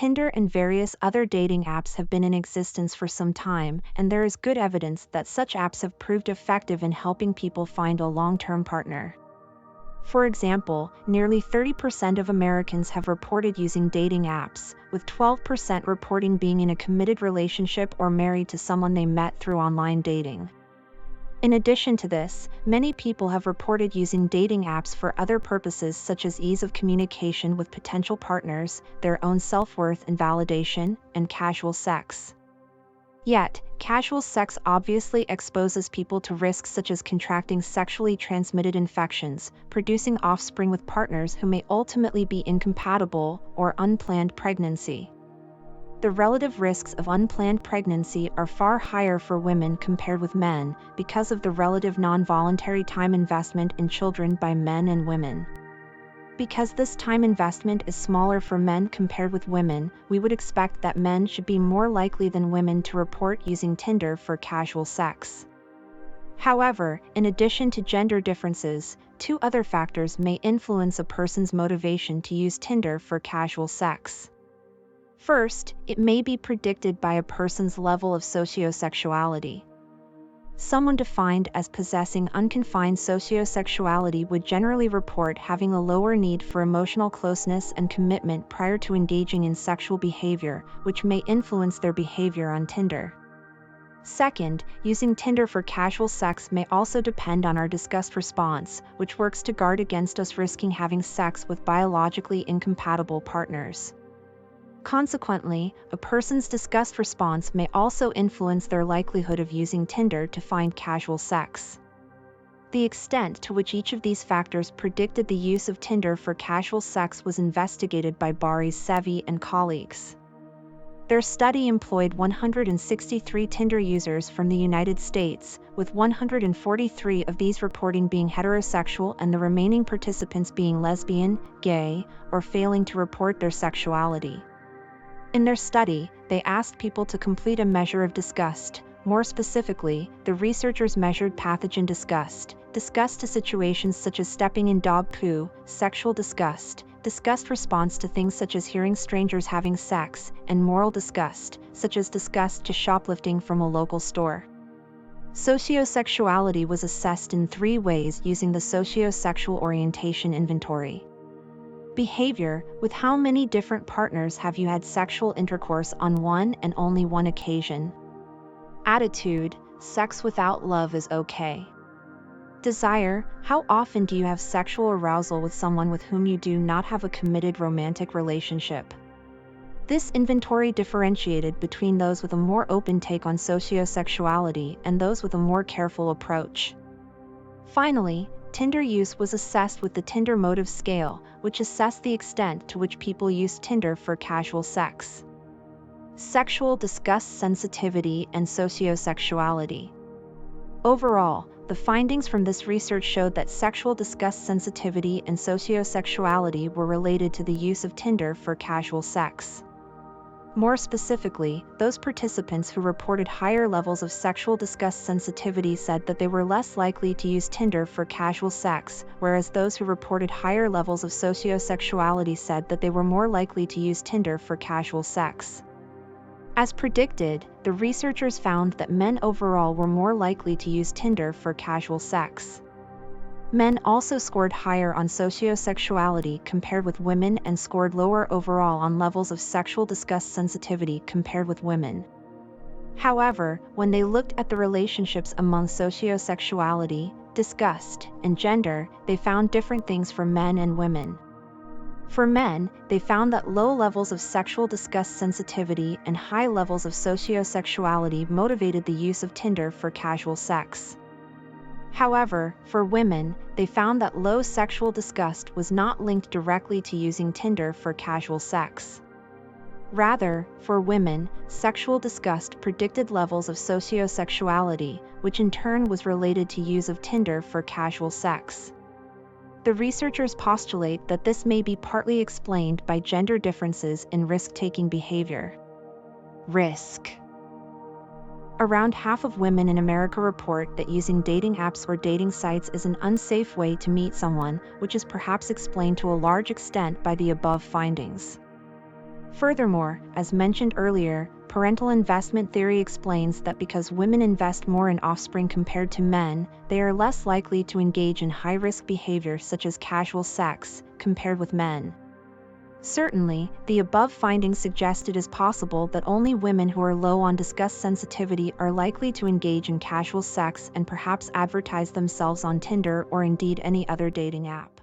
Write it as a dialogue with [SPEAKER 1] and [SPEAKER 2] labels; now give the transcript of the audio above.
[SPEAKER 1] Tinder and various other dating apps have been in existence for some time, and there is good evidence that such apps have proved effective in helping people find a long-term partner. For example, nearly 30% of Americans have reported using dating apps, with 12% reporting being in a committed relationship or married to someone they met through online dating. In addition to this, many people have reported using dating apps for other purposes such as ease of communication with potential partners, their own self-worth and validation, and casual sex. Yet, casual sex obviously exposes people to risks such as contracting sexually transmitted infections, producing offspring with partners who may ultimately be incompatible, or unplanned pregnancy. The relative risks of unplanned pregnancy are far higher for women compared with men because of the relative non-voluntary time investment in children by men and women. Because this time investment is smaller for men compared with women, we would expect that men should be more likely than women to report using Tinder for casual sex. However, in addition to gender differences, two other factors may influence a person's motivation to use Tinder for casual sex. First, it may be predicted by a person's level of sociosexuality. Someone defined as possessing unconfined sociosexuality would generally report having a lower need for emotional closeness and commitment prior to engaging in sexual behavior, which may influence their behavior on Tinder. Second, using Tinder for casual sex may also depend on our disgust response, which works to guard against us risking having sex with biologically incompatible partners. Consequently, a person's disgust response may also influence their likelihood of using Tinder to find casual sex. The extent to which each of these factors predicted the use of Tinder for casual sex was investigated by Bari Sevi and colleagues. Their study employed 163 Tinder users from the United States, with 143 of these reporting being heterosexual and the remaining participants being lesbian, gay, or failing to report their sexuality. In their study, they asked people to complete a measure of disgust. More specifically, the researchers measured pathogen disgust to situations such as stepping in dog poo, sexual disgust response to things such as hearing strangers having sex, and moral disgust, such as disgust to shoplifting from a local store. Sociosexuality was assessed in 3 ways using the Sociosexual Orientation Inventory. Behavior, with how many different partners have you had sexual intercourse on one and only one occasion. Attitude, sex without love is okay. Desire, how often do you have sexual arousal with someone with whom you do not have a committed romantic relationship? This inventory differentiated between those with a more open take on sociosexuality and those with a more careful approach. Finally, Tinder use was assessed with the Tinder Motive Scale, which assessed the extent to which people use Tinder for casual sex. Sexual disgust sensitivity and sociosexuality. Overall, the findings from this research showed that sexual disgust sensitivity and sociosexuality were related to the use of Tinder for casual sex. More specifically, those participants who reported higher levels of sexual disgust sensitivity said that they were less likely to use Tinder for casual sex, whereas those who reported higher levels of sociosexuality said that they were more likely to use Tinder for casual sex. As predicted, the researchers found that men overall were more likely to use Tinder for casual sex. Men also scored higher on sociosexuality compared with women and scored lower overall on levels of sexual disgust sensitivity compared with women. However, when they looked at the relationships among sociosexuality, disgust, and gender, they found different things for men and women. For men, they found that low levels of sexual disgust sensitivity and high levels of sociosexuality motivated the use of Tinder for casual sex. However, for women, they found that low sexual disgust was not linked directly to using Tinder for casual sex. Rather, for women, sexual disgust predicted levels of sociosexuality, which in turn was related to use of Tinder for casual sex. The researchers postulate that this may be partly explained by gender differences in risk-taking behavior. Risk. Around half of women in America report that using dating apps or dating sites is an unsafe way to meet someone, which is perhaps explained to a large extent by the above findings. Furthermore, as mentioned earlier, parental investment theory explains that because women invest more in offspring compared to men, they are less likely to engage in high-risk behavior such as casual sex, compared with men. Certainly, the above findings suggest it is possible that only women who are low on disgust sensitivity are likely to engage in casual sex and perhaps advertise themselves on Tinder or indeed any other dating app.